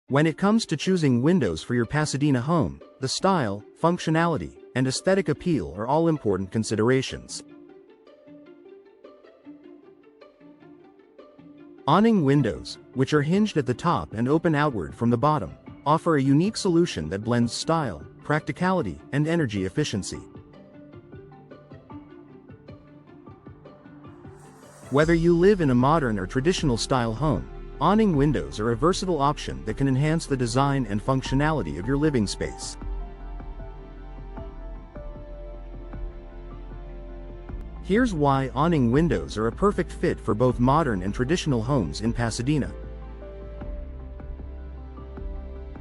When it comes to choosing windows for your Pasadena home, the style, functionality, and aesthetic appeal are all important considerations. Awning windows, which are hinged at the top and open outward from the bottom, offer a unique solution that blends style, practicality, and energy efficiency. Whether you live in a modern or traditional style home, awning windows are a versatile option that can enhance the design and functionality of your living space. Here's why awning windows are a perfect fit for both modern and traditional homes in Pasadena.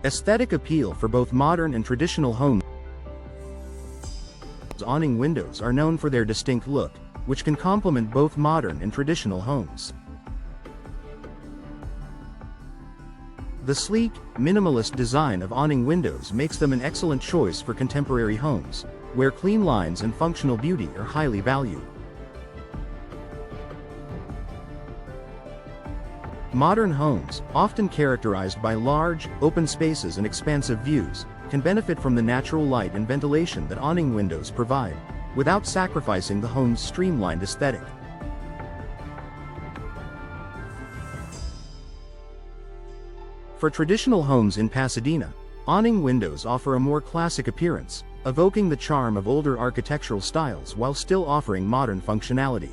Aesthetic appeal for both modern and traditional homes. Awning windows are known for their distinct look, which can complement both modern and traditional homes. The sleek, minimalist design of awning windows makes them an excellent choice for contemporary homes, where clean lines and functional beauty are highly valued. Modern homes, often characterized by large, open spaces and expansive views, can benefit from the natural light and ventilation that awning windows provide, without sacrificing the home's streamlined aesthetic. For traditional homes in Pasadena, awning windows offer a more classic appearance, evoking the charm of older architectural styles while still offering modern functionality.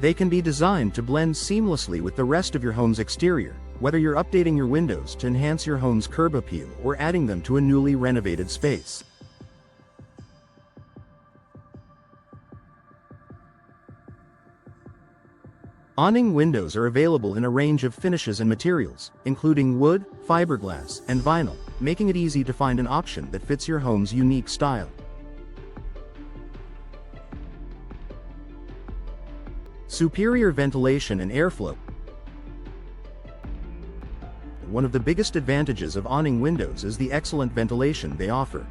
They can be designed to blend seamlessly with the rest of your home's exterior, whether you're updating your windows to enhance your home's curb appeal or adding them to a newly renovated space. Awning windows are available in a range of finishes and materials, including wood, fiberglass, and vinyl, making it easy to find an option that fits your home's unique style. Superior ventilation and airflow. One of the biggest advantages of awning windows is the excellent ventilation they offer.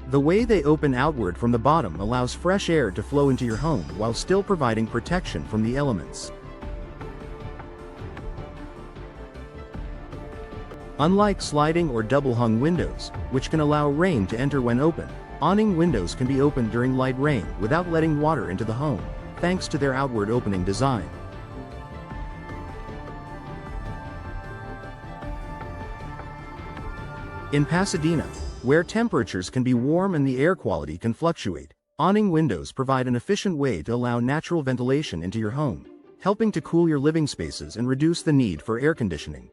The way they open outward from the bottom allows fresh air to flow into your home while still providing protection from the elements. Unlike sliding or double-hung windows, which can allow rain to enter when open, awning windows can be opened during light rain without letting water into the home, thanks to their outward opening design. In Pasadena, where temperatures can be warm and the air quality can fluctuate, awning windows provide an efficient way to allow natural ventilation into your home, helping to cool your living spaces and reduce the need for air conditioning.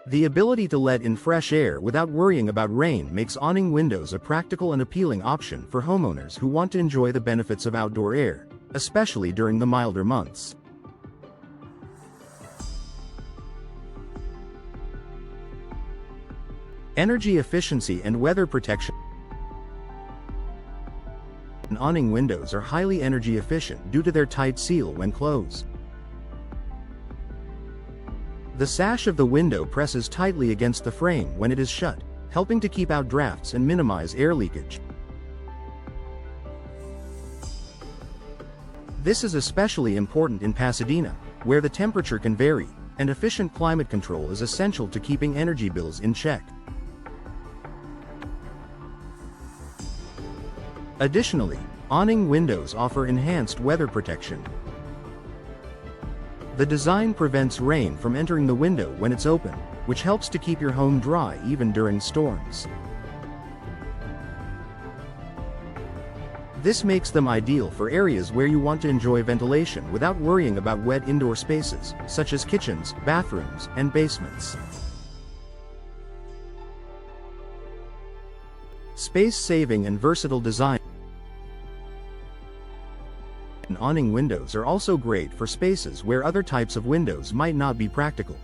The ability to let in fresh air without worrying about rain makes awning windows a practical and appealing option for homeowners who want to enjoy the benefits of outdoor air, especially during the milder months. Energy efficiency and weather protection. Awning windows are highly energy efficient due to their tight seal when closed. The sash of the window presses tightly against the frame when it is shut, helping to keep out drafts and minimize air leakage. This is especially important in Pasadena, where the temperature can vary, and efficient climate control is essential to keeping energy bills in check. Additionally, awning windows offer enhanced weather protection. The design prevents rain from entering the window when it's open, which helps to keep your home dry even during storms. This makes them ideal for areas where you want to enjoy ventilation without worrying about wet indoor spaces, such as kitchens, bathrooms, and basements. Space-saving and versatile design. Awning windows are also great for spaces where other types of windows might not be practical.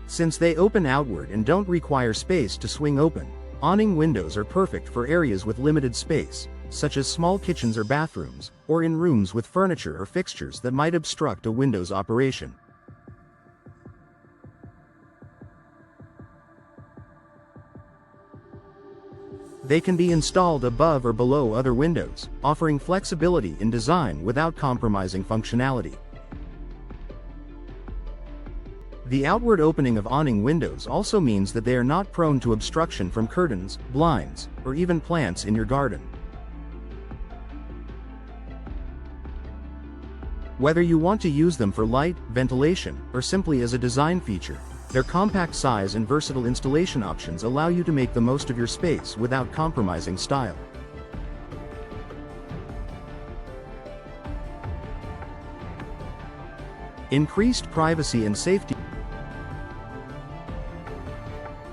Since they open outward and don't require space to swing open, awning windows are perfect for areas with limited space, such as small kitchens or bathrooms, or in rooms with furniture or fixtures that might obstruct a window's operation. They can be installed above or below other windows, offering flexibility in design without compromising functionality. The outward opening of awning windows also means that they are not prone to obstruction from curtains, blinds, or even plants in your garden. Whether you want to use them for light, ventilation, or simply as a design feature, their compact size and versatile installation options allow you to make the most of your space without compromising style. Increased privacy and safety.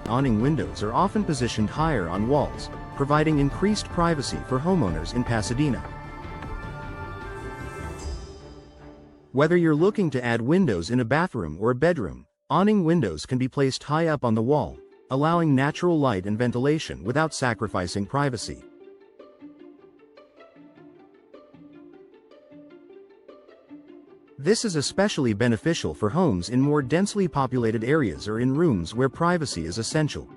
Awning windows are often positioned higher on walls, providing increased privacy for homeowners in Pasadena. Whether you're looking to add windows in a bathroom or a bedroom, awning windows can be placed high up on the wall, allowing natural light and ventilation without sacrificing privacy. This is especially beneficial for homes in more densely populated areas or in rooms where privacy is essential.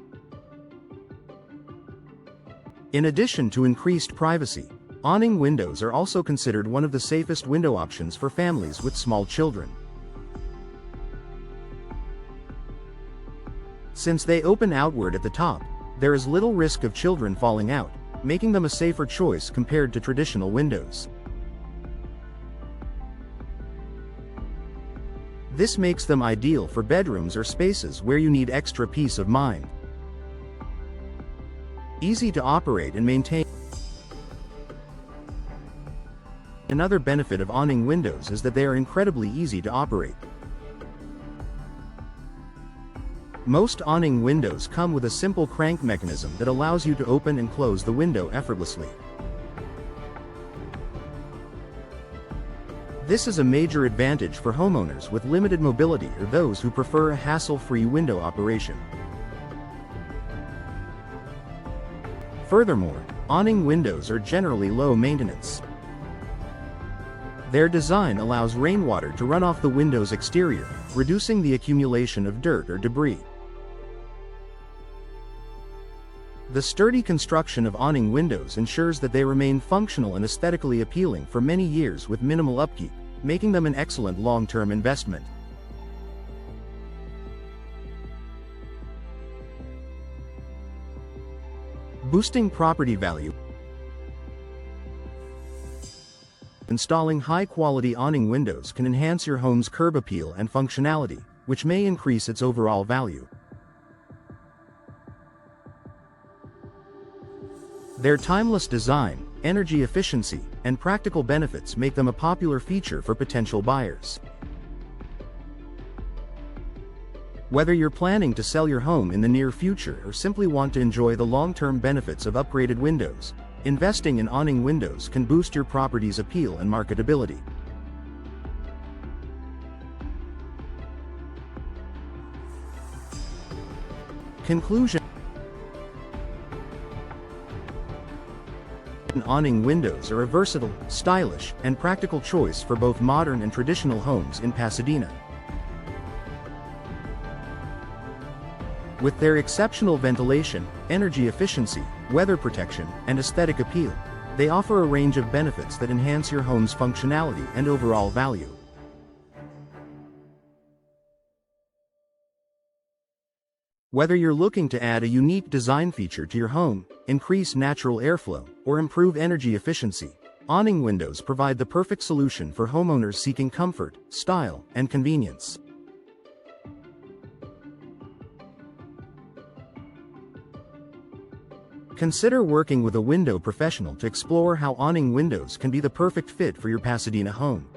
In addition to increased privacy, awning windows are also considered one of the safest window options for families with small children. Since they open outward at the top, there is little risk of children falling out, making them a safer choice compared to traditional windows. This makes them ideal for bedrooms or spaces where you need extra peace of mind. Easy to operate and maintain. Another benefit of awning windows is that they are incredibly easy to operate. Most awning windows come with a simple crank mechanism that allows you to open and close the window effortlessly. This is a major advantage for homeowners with limited mobility or those who prefer a hassle-free window operation. Furthermore, awning windows are generally low maintenance. Their design allows rainwater to run off the window's exterior, reducing the accumulation of dirt or debris. The sturdy construction of awning windows ensures that they remain functional and aesthetically appealing for many years with minimal upkeep, making them an excellent long-term investment. Boosting property value. Installing high-quality awning windows can enhance your home's curb appeal and functionality, which may increase its overall value. Their timeless design, energy efficiency, and practical benefits make them a popular feature for potential buyers. Whether you're planning to sell your home in the near future or simply want to enjoy the long-term benefits of upgraded windows, investing in awning windows can boost your property's appeal and marketability. Conclusion. Awning windows are a versatile, stylish, and practical choice for both modern and traditional homes in Pasadena. With their exceptional ventilation, energy efficiency, weather protection, and aesthetic appeal, they offer a range of benefits that enhance your home's functionality and overall value. Whether you're looking to add a unique design feature to your home, increase natural airflow, or improve energy efficiency, awning windows provide the perfect solution for homeowners seeking comfort, style, and convenience. Consider working with a window professional to explore how awning windows can be the perfect fit for your Pasadena home.